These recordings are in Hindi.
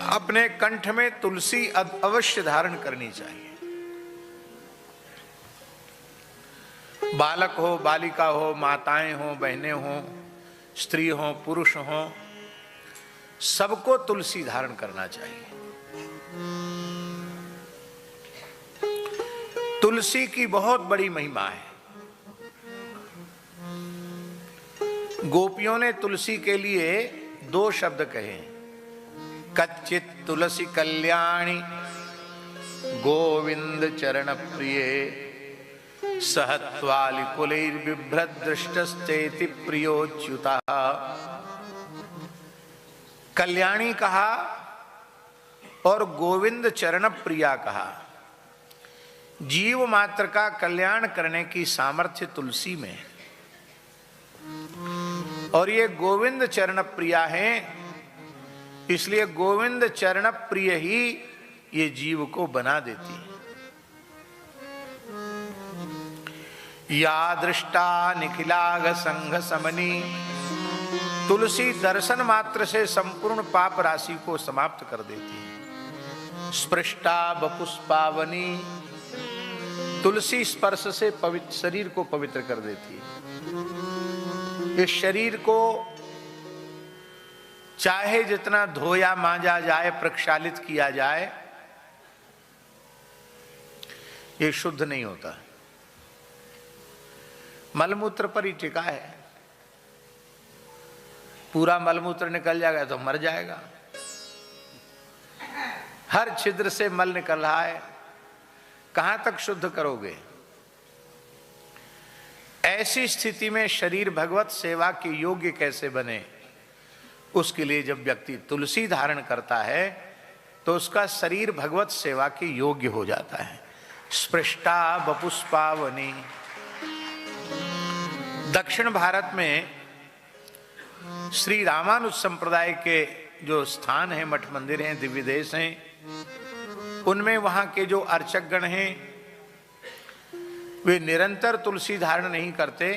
अपने कंठ में तुलसी अवश्य धारण करनी चाहिए। बालक हो, बालिका हो, माताएं हो, बहनें हो, स्त्री हो, पुरुष हो, सबको तुलसी धारण करना चाहिए। तुलसी की बहुत बड़ी महिमा है। गोपियों ने तुलसी के लिए 2 शब्द कहे, कच्चित तुलसी कल्याणी गोविंद चरण प्रिय सहत्वालि कुलैर्बिभ्रत दृष्टस्तेति प्रियोच्युता। कल्याणी कहा और गोविंद चरण प्रिया कहा। जीव मात्र का कल्याण करने की सामर्थ्य तुलसी में है और ये गोविंद चरण प्रिया है, इसलिए गोविंद चरण प्रिय ही ये जीव को बना देती है। या दृष्टा निखिलाग संघ समनी, तुलसी दर्शन मात्र से संपूर्ण पाप राशि को समाप्त कर देती है। स्पृष्टा बपुष्पावनी, तुलसी स्पर्श से पवित्र शरीर को पवित्र कर देती है। इस शरीर को चाहे जितना धोया मांजा जाए, प्रक्षालित किया जाए, ये शुद्ध नहीं होता। मलमूत्र पर ही टिका है। पूरा मलमूत्र निकल जाएगा तो मर जाएगा। हर छिद्र से मल निकल रहा है, कहां तक शुद्ध करोगे? ऐसी स्थिति में शरीर भगवत सेवा के योग्य कैसे बने? उसके लिए जब व्यक्ति तुलसी धारण करता है तो उसका शरीर भगवत सेवा के योग्य हो जाता है। स्पृष्टा बपुष्पावनी। दक्षिण भारत में श्री रामानुज संप्रदाय के जो स्थान हैं, मठ मंदिर हैं, दिव्य देश हैं, उनमें वहां के जो अर्चकगण हैं वे निरंतर तुलसी धारण नहीं करते,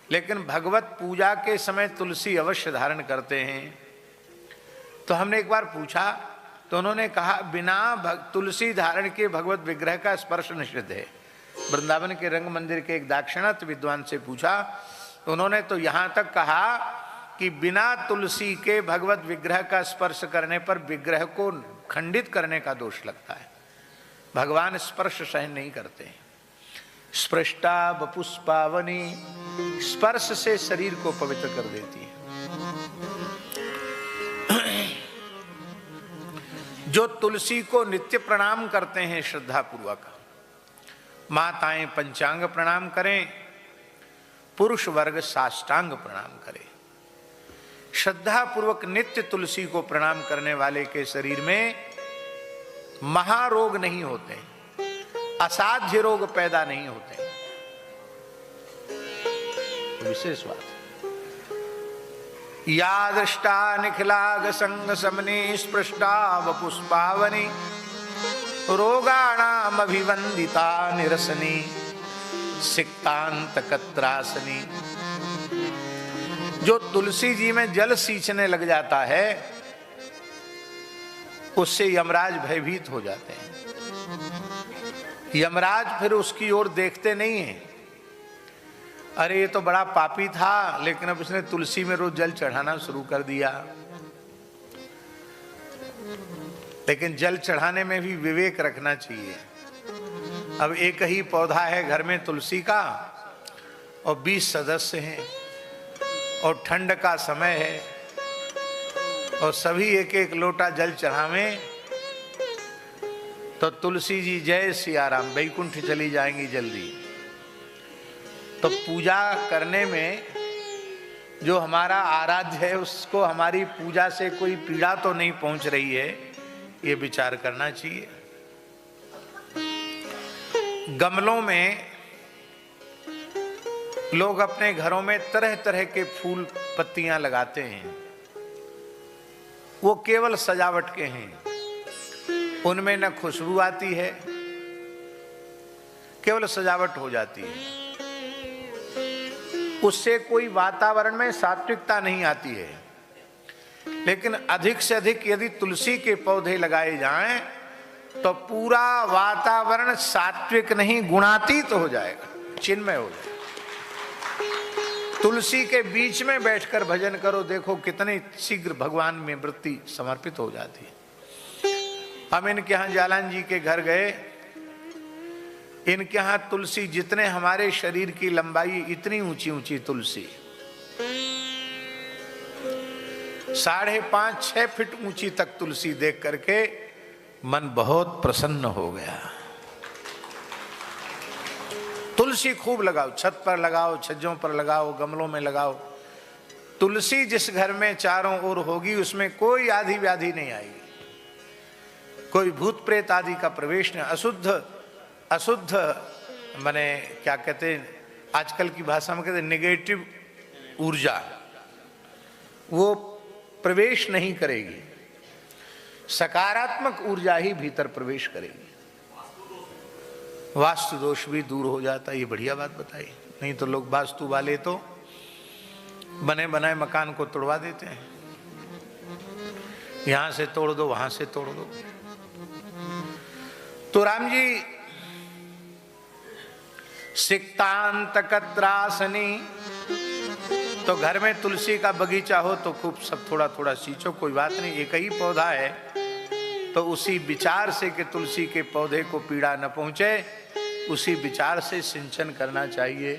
लेकिन भगवत पूजा के समय तुलसी अवश्य धारण करते हैं। तो हमने एक बार पूछा तो उन्होंने कहा बिना तुलसी धारण के भगवत विग्रह का स्पर्श निषिद्ध है। वृंदावन के रंग मंदिर के एक दाक्षिणात्य विद्वान से पूछा तो उन्होंने तो यहां तक कहा कि बिना तुलसी के भगवत विग्रह का स्पर्श करने पर विग्रह को खंडित करने का दोष लगता है। भगवान स्पर्श सहन नहीं करते। स्पृष्टा बपुष्पावनी, स्पर्श से शरीर को पवित्र कर देती है। जो तुलसी को नित्य प्रणाम करते हैं श्रद्धा पूर्वक, माताएं पंचांग प्रणाम करें, पुरुष वर्ग साष्टांग प्रणाम करें। श्रद्धा पूर्वक नित्य तुलसी को प्रणाम करने वाले के शरीर में महारोग नहीं होते, असाध्य रोग पैदा नहीं होते। विशेष बात। या दृष्टा निखिलाग संग समनी स्पृष्टा वपुष्पावनी रोगाणाम अभिवंदिता निरसनी सिक्तांत कत्रासनी। जो तुलसी जी में जल सींचने लग जाता है उससे यमराज भयभीत हो जाते हैं। यमराज फिर उसकी ओर देखते नहीं है, अरे ये तो बड़ा पापी था लेकिन अब उसने तुलसी में रोज जल चढ़ाना शुरू कर दिया। लेकिन जल चढ़ाने में भी विवेक रखना चाहिए। अब एक ही पौधा है घर में तुलसी का और 20 सदस्य हैं और ठंड का समय है और सभी एक एक लोटा जल चढ़ावें तो तुलसी जी जय सिया राम वैकुंठ चली जाएंगी जल्दी। तो पूजा करने में जो हमारा आराध्य है उसको हमारी पूजा से कोई पीड़ा तो नहीं पहुंच रही है, ये विचार करना चाहिए। गमलों में लोग अपने घरों में तरह तरह के फूल पत्तियां लगाते हैं, वो केवल सजावट के हैं, उनमें न खुशबू आती है, केवल सजावट हो जाती है। उससे कोई वातावरण में सात्विकता नहीं आती है। लेकिन अधिक से अधिक यदि तुलसी के पौधे लगाए जाएं तो पूरा वातावरण सात्विक नहीं गुणातीत हो जाएगा, चिन्मय हो जाएगा। तुलसी के बीच में बैठकर भजन करो, देखो कितने शीघ्र भगवान में वृत्ति समर्पित हो जाती है। हम इनके यहाँ जालान जी के घर गए, इनके यहाँ तुलसी जितने हमारे शरीर की लंबाई इतनी ऊंची ऊंची तुलसी, 5.5-6 फीट ऊंची तक तुलसी देख करके मन बहुत प्रसन्न हो गया। तुलसी खूब लगाओ, छत पर लगाओ, छज्जों पर लगाओ, गमलों में लगाओ। तुलसी जिस घर में चारों ओर होगी उसमें कोई आदि व्याधि नहीं आएगी, कोई भूत प्रेत आदि का प्रवेश नहीं। अशुद्ध माने क्या कहते हैं, आजकल की भाषा में कहते हैं नेगेटिव ऊर्जा, वो प्रवेश नहीं करेगी, सकारात्मक ऊर्जा ही भीतर प्रवेश करेगी। वास्तु दोष भी दूर हो जाता है, ये बढ़िया बात बताई। नहीं तो लोग वास्तु वाले तो बने बनाए मकान को तोड़वा देते हैं, यहां से तोड़ दो, वहां से तोड़ दो। तो राम जी सिक्तांतकत्रासनी, तो घर में तुलसी का बगीचा हो तो खूब सब थोड़ा थोड़ा सींचो, कोई बात नहीं, एक ही पौधा है तो उसी विचार से कि तुलसी के पौधे को पीड़ा न पहुंचे, उसी विचार से सिंचन करना चाहिए।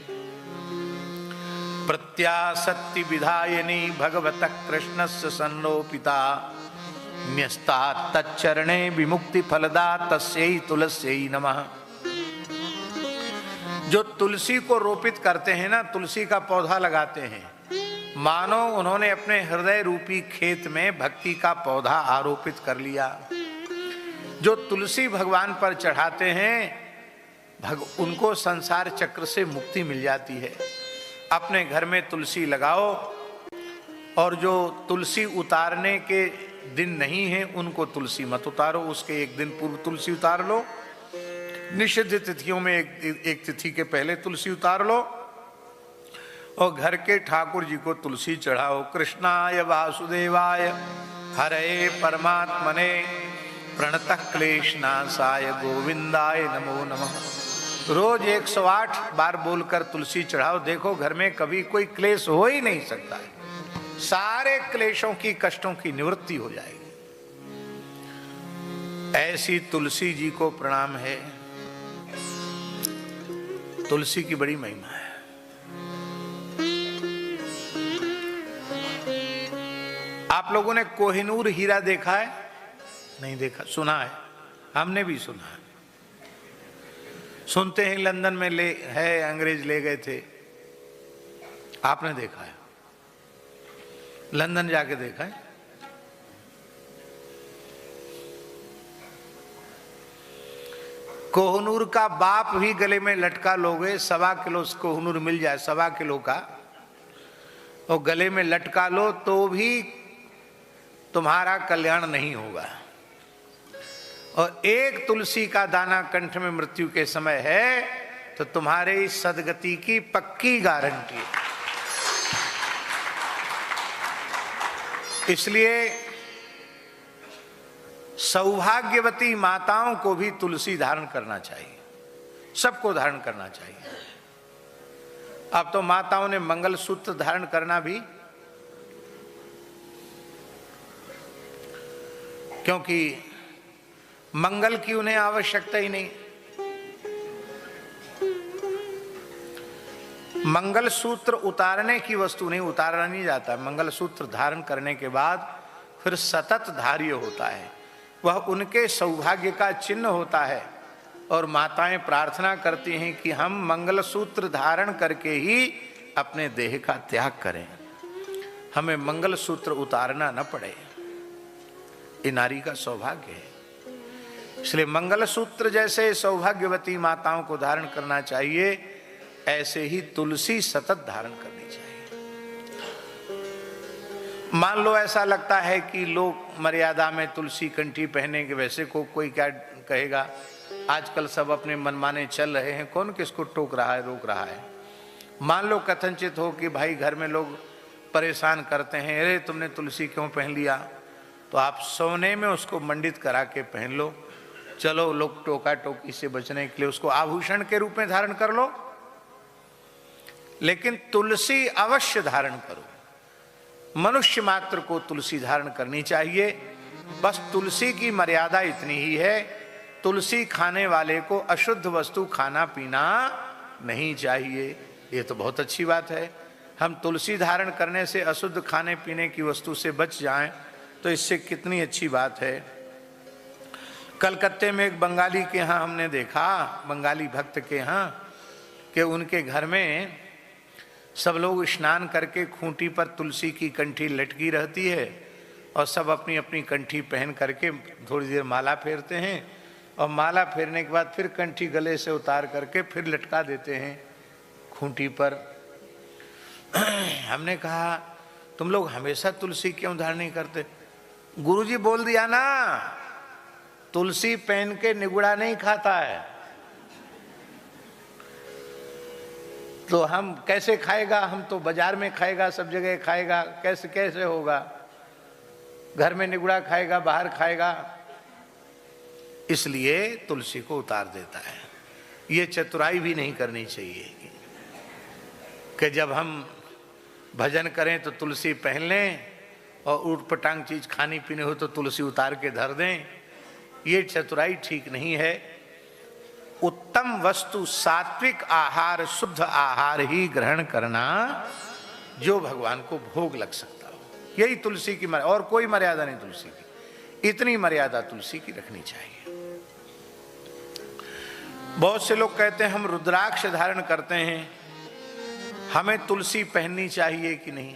प्रत्यासक्ति विधायिनी भगवत कृष्णस्य संरोपिता, न्यस्ता तच्चरणे विमुक्ति फलदा तस्यै तुलस्यै नमः। जो तुलसी को रोपित करते हैं ना, तुलसी का पौधा लगाते हैं, मानो उन्होंने अपने हृदय रूपी खेत में भक्ति का पौधा आरोपित कर लिया। जो तुलसी भगवान पर चढ़ाते हैं उनको संसार चक्र से मुक्ति मिल जाती है। अपने घर में तुलसी लगाओ, और जो तुलसी उतारने के दिन नहीं है उनको तुलसी मत उतारो, उसके एक दिन पूर्व तुलसी उतार लो। निषिद्ध तिथियों में एक तिथि के पहले तुलसी उतार लो, और घर के ठाकुर जी को तुलसी चढ़ाओ। कृष्णाय वासुदेवाय हरे परमात्मने प्रणतः क्लेशनाशाय गोविंदाय नमो नमः। रोज 108 बार बोलकर तुलसी चढ़ाओ, देखो घर में कभी कोई क्लेश हो ही नहीं सकता है, सारे क्लेशों की कष्टों की निवृत्ति हो जाएगी। ऐसी तुलसी जी को प्रणाम है, तुलसी की बड़ी महिमा है। आप लोगों ने कोहिनूर हीरा देखा है? नहीं देखा, सुना है, हमने भी सुना है। सुनते हैं लंदन में है, अंग्रेज ले गए थे, आपने देखा है? लंदन जाके देखा है? कोहिनूर का बाप भी गले में लटका लोगे, 1.25 किलो कोहिनूर मिल जाए, 1.25 किलो का, और गले में लटका लो तो भी तुम्हारा कल्याण नहीं होगा। और एक तुलसी का दाना कंठ में मृत्यु के समय है तो तुम्हारे सदगति की पक्की गारंटी है। इसलिए सौभाग्यवती माताओं को भी तुलसी धारण करना चाहिए, सबको धारण करना चाहिए। अब तो माताओं ने मंगलसूत्र धारण करना भी, क्योंकि मंगल की उन्हें आवश्यकता ही नहीं। मंगलसूत्र उतारने की वस्तु नहीं, उतारा नहीं जाता। मंगलसूत्र धारण करने के बाद फिर सतत धार्य होता है, वह उनके सौभाग्य का चिन्ह होता है। और माताएं प्रार्थना करती हैं कि हम मंगलसूत्र धारण करके ही अपने देह का त्याग करें, हमें मंगलसूत्र उतारना न पड़े। ये नारी का सौभाग्य है। इसलिए मंगलसूत्र जैसे सौभाग्यवती माताओं को धारण करना चाहिए, ऐसे ही तुलसी सतत धारण करनी चाहिए। मान लो ऐसा लगता है कि लोग मर्यादा में तुलसी कंठी पहनेंगे, वैसे को कोई क्या कहेगा, आजकल सब अपने मनमाने चल रहे हैं, कौन किसको टोक रहा है, रोक रहा है। मान लो कथनचित हो कि भाई घर में लोग परेशान करते हैं, अरे तुमने तुलसी क्यों पहन लिया? तो आप सोने में उसको मंडित करा के पहन लो। चलो लोग टोका टोकी से बचने के लिए उसको आभूषण के रूप में धारण कर लो, लेकिन तुलसी अवश्य धारण करो। मनुष्य मात्र को तुलसी धारण करनी चाहिए। बस तुलसी की मर्यादा इतनी ही है, तुलसी खाने वाले को अशुद्ध वस्तु खाना पीना नहीं चाहिए। ये तो बहुत अच्छी बात है। हम तुलसी धारण करने से अशुद्ध खाने पीने की वस्तु से बच जाएं तो इससे कितनी अच्छी बात है। कलकत्ते में एक बंगाली के यहाँ हमने देखा, बंगाली भक्त के यहाँ, कि उनके घर में सब लोग स्नान करके खूंटी पर तुलसी की कंठी लटकी रहती है और सब अपनी अपनी कंठी पहन करके थोड़ी देर माला फेरते हैं और माला फेरने के बाद फिर कंठी गले से उतार करके फिर लटका देते हैं खूंटी पर। हमने कहा तुम लोग हमेशा तुलसी क्यों धारण नहीं करते? गुरुजी बोल दिया ना, तुलसी पहन के निगुड़ा नहीं खाता है, तो हम कैसे खाएगा? हम तो बाजार में खाएगा, सब जगह खाएगा, कैसे कैसे होगा? घर में निगुड़ा खाएगा, बाहर खाएगा, इसलिए तुलसी को उतार देता है। ये चतुराई भी नहीं करनी चाहिए कि जब हम भजन करें तो तुलसी पहन लें और ऊट पटांग चीज खानी पीनी हो तो तुलसी उतार के धर दें। ये चतुराई ठीक नहीं है। उत्तम वस्तु सात्विक आहार, शुद्ध आहार ही ग्रहण करना जो भगवान को भोग लग सकता हो, यही तुलसी की मर्यादा, और कोई मर्यादा नहीं तुलसी की। इतनी मर्यादा तुलसी की रखनी चाहिए। बहुत से लोग कहते हैं हम रुद्राक्ष धारण करते हैं, हमें तुलसी पहननी चाहिए कि नहीं?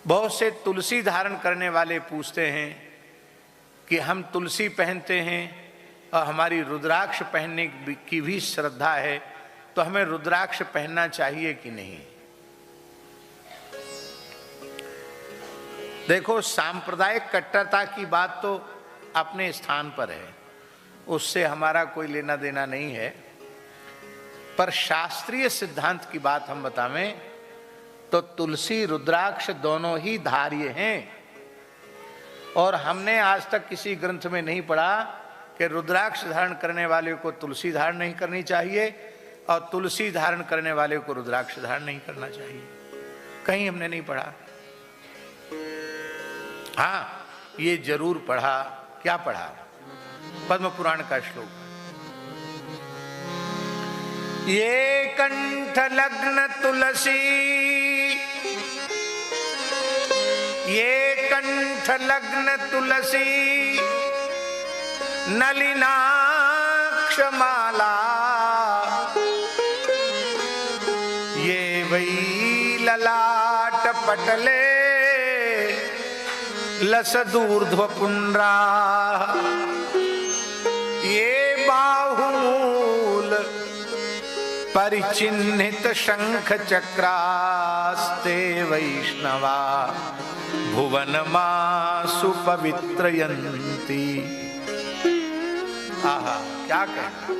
बहुत से तुलसी धारण करने वाले पूछते हैं कि हम तुलसी पहनते हैं और हमारी रुद्राक्ष पहनने की भी श्रद्धा है, तो हमें रुद्राक्ष पहनना चाहिए कि नहीं? देखो, सांप्रदायिक कट्टरता की बात तो अपने स्थान पर है, उससे हमारा कोई लेना देना नहीं है, पर शास्त्रीय सिद्धांत की बात हम बतावें तो तुलसी रुद्राक्ष दोनों ही धार्य हैं। और हमने आज तक किसी ग्रंथ में नहीं पढ़ा कि रुद्राक्ष धारण करने वाले को तुलसी धारण नहीं करनी चाहिए और तुलसी धारण करने वाले को रुद्राक्ष धारण नहीं करना चाहिए। कहीं हमने नहीं पढ़ा। हाँ, ये जरूर पढ़ा। क्या पढ़ा? पद्म पुराण का श्लोक, ये कंठ लग्न तुलसी, ये कंठ लग्न तुलसी, नलिनाक्ष माला, ये वही ललाट पटले, लसदूर्ध्व पुंड्रा, ये बाहुल परिचिन्हित शंख चक्रास्ते वैष्णवा भुवन मासु पवित्रयन्ति। आहा, क्या कहना।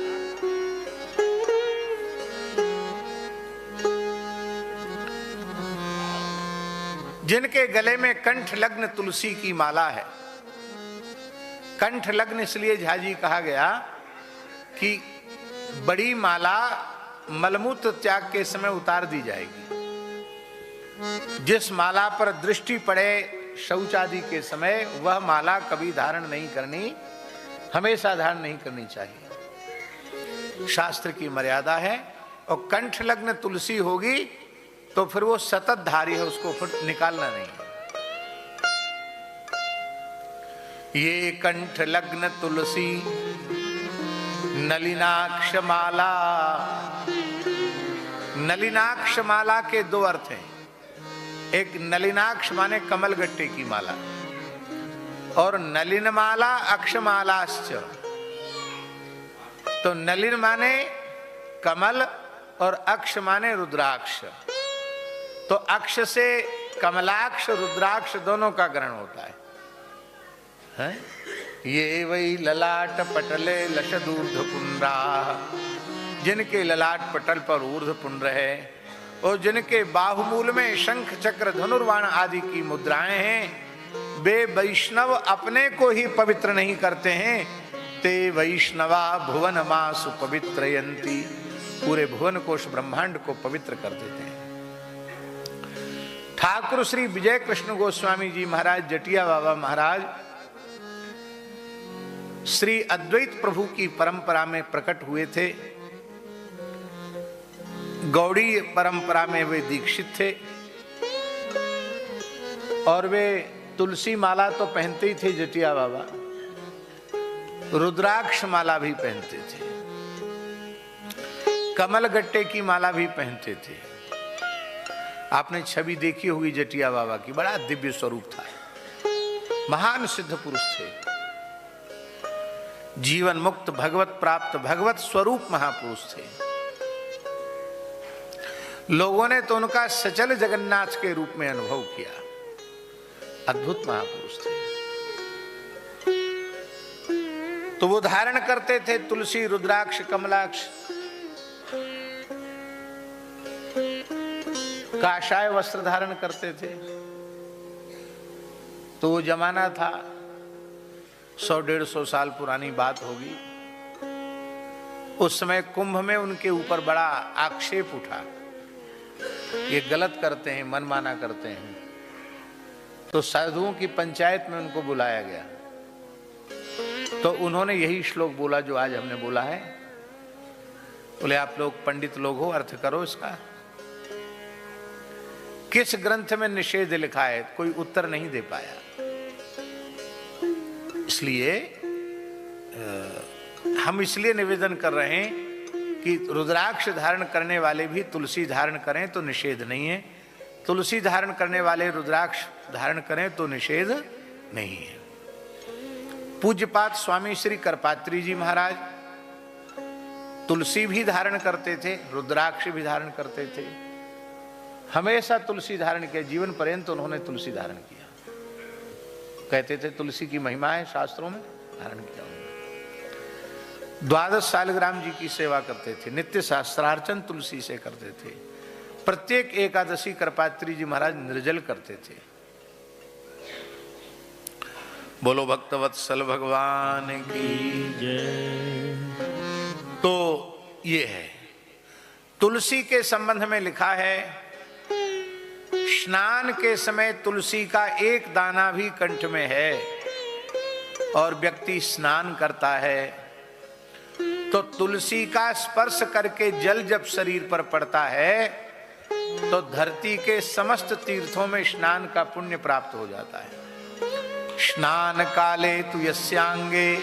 जिनके गले में कंठ लग्न तुलसी की माला है, कंठ लग्न इसलिए झाजी कहा गया कि बड़ी माला मलमूत्र त्याग के समय उतार दी जाएगी। जिस माला पर दृष्टि पड़े शौच आदि के समय, वह माला कभी धारण नहीं करनी, हमेशा धारण नहीं करनी चाहिए। शास्त्र की मर्यादा है। और कंठ लग्न तुलसी होगी तो फिर वो सतत धारी है, उसको फिर निकालना नहीं है। ये कंठ लग्न तुलसी नलिनाक्ष माला। नलिनाक्ष माला के दो अर्थ हैं। एक नलिनाक्ष माने कमल गट्टे की माला, और नलिन माला अक्षमालाश्च। तो नलिन माने कमल और अक्ष माने रुद्राक्ष। तो अक्ष से कमलाक्ष रुद्राक्ष दोनों का ग्रहण होता है? ये वही ललाट पटले लशदूर्ध पुंड्रा, जिनके ललाट पटल पर ऊर्ध्व पुंड्र है, और जिनके बाहुमूल में शंख चक्र धनुर्वाण आदि की मुद्राएं हैं, वे वैष्णव अपने को ही पवित्र नहीं करते हैं। ते वैष्णवा भुवन मासु पवित्रयंती, पूरे भुवन कोश ब्रह्मांड को पवित्र कर देते हैं। ठाकुर श्री विजय कृष्ण गोस्वामी जी महाराज, जटिया बाबा महाराज श्री अद्वैत प्रभु की परंपरा में प्रकट हुए थे। गौड़ी परंपरा में वे दीक्षित थे और वे तुलसी माला तो पहनते ही थे जटिया बाबा, रुद्राक्ष माला भी पहनते थे, कमल गट्टे की माला भी पहनते थे। आपने छवि देखी होगी जटिया बाबा की, बड़ा दिव्य स्वरूप था, महान सिद्ध पुरुष थे, जीवन मुक्त भगवत प्राप्त भगवत स्वरूप महापुरुष थे। लोगों ने तो उनका सचल जगन्नाथ के रूप में अनुभव किया। अद्भुत महापुरुष थे। तो वो धारण करते थे तुलसी, रुद्राक्ष, कमलाक्ष, काषाय वस्त्र धारण करते थे। तो वो जमाना था, 100-150 साल पुरानी बात होगी। उस समय कुंभ में उनके ऊपर बड़ा आक्षेप उठा, ये गलत करते हैं, मनमाना करते हैं। तो साधुओं की पंचायत में उनको बुलाया गया, तो उन्होंने यही श्लोक बोला जो आज हमने बोला है। बोले आप लोग पंडित लोग हो, अर्थ करो इसका। किस ग्रंथ में निषेध लिखा है? कोई उत्तर नहीं दे पाया। इसलिए हम इसलिए निवेदन कर रहे हैं कि रुद्राक्ष धारण करने वाले भी तुलसी धारण करें तो निषेध नहीं है, तुलसी धारण करने वाले रुद्राक्ष धारण करें तो निषेध नहीं है। पूज्यपात स्वामी श्री करपात्री जी महाराज तुलसी भी धारण करते थे, रुद्राक्ष भी धारण करते थे, हमेशा तुलसी धारण किया, जीवन पर्यंत उन्होंने तुलसी धारण किया। कहते थे तुलसी की महिमा है, शास्त्रों में धारण किया उन्होंने। 12 सालग्राम जी की सेवा करते थे, नित्य शास्त्रार्चन तुलसी से करते थे। प्रत्येक एकादशी करपात्री जी महाराज निर्जल करते थे। बोलो भक्तवत्सल भगवान की जय। तो ये है, तुलसी के संबंध में लिखा है, स्नान के समय तुलसी का एक दाना भी कंठ में है और व्यक्ति स्नान करता है तो तुलसी का स्पर्श करके जल जब शरीर पर पड़ता है तो धरती के समस्त तीर्थों में स्नान का पुण्य प्राप्त हो जाता है। स्नान काले तु यस्यांगे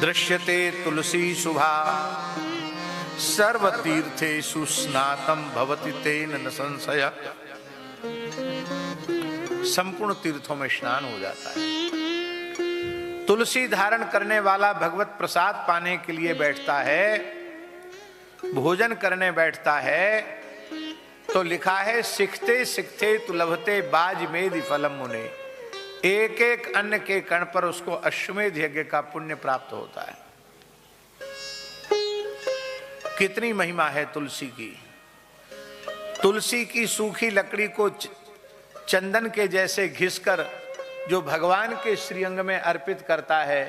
दृश्यते तुलसी शुभा, सर्व तीर्थेषु स्नातम भवति तेन न संशय। संपूर्ण तीर्थों में स्नान हो जाता है। तुलसी धारण करने वाला भगवत प्रसाद पाने के लिए बैठता है, भोजन करने बैठता है तो लिखा है, सिखते सिखते तु लभते बाजमेधि फलम मुने। एक एक अन्न के कण पर उसको अश्वमेध यज्ञ का पुण्य प्राप्त होता है। कितनी महिमा है तुलसी की। तुलसी की सूखी लकड़ी को चंदन के जैसे घिसकर जो भगवान के श्रीअंग में अर्पित करता है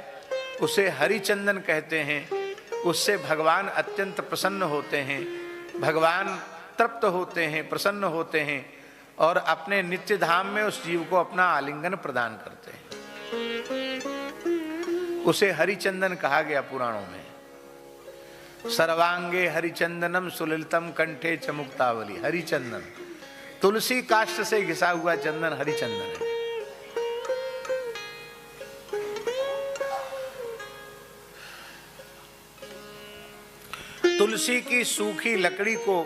उसे हरि चंदन कहते हैं। उससे भगवान अत्यंत प्रसन्न होते हैं, भगवान तृप्त होते हैं, प्रसन्न होते हैं और अपने नित्य धाम में उस जीव को अपना आलिंगन प्रदान करते हैं। उसे हरिचंदन कहा गया पुराणों में। सर्वांगे हरिचंदनम सुललितम कंठे च मुक्तावली। हरिचंदन, तुलसी काष्ठ से घिसा हुआ चंदन हरिचंदन है। तुलसी की सूखी लकड़ी को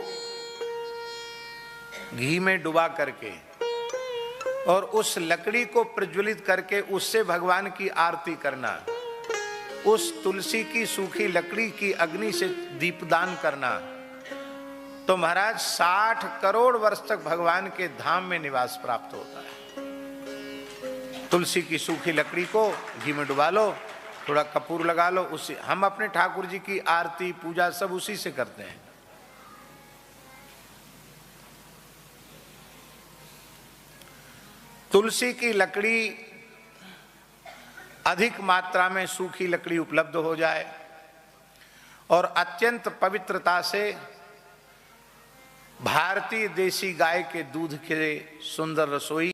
घी में डुबा करके और उस लकड़ी को प्रज्वलित करके उससे भगवान की आरती करना, उस तुलसी की सूखी लकड़ी की अग्नि से दीपदान करना, तो महाराज 60 करोड़ वर्ष तक भगवान के धाम में निवास प्राप्त होता है। तुलसी की सूखी लकड़ी को घी में डुबा लो, थोड़ा कपूर लगा लो, उसी हम अपने ठाकुर जी की आरती पूजा सब उसी से करते हैं। तुलसी की लकड़ी अधिक मात्रा में सूखी लकड़ी उपलब्ध हो जाए और अत्यंत पवित्रता से भारतीय देसी गाय के दूध के सुंदर रसोई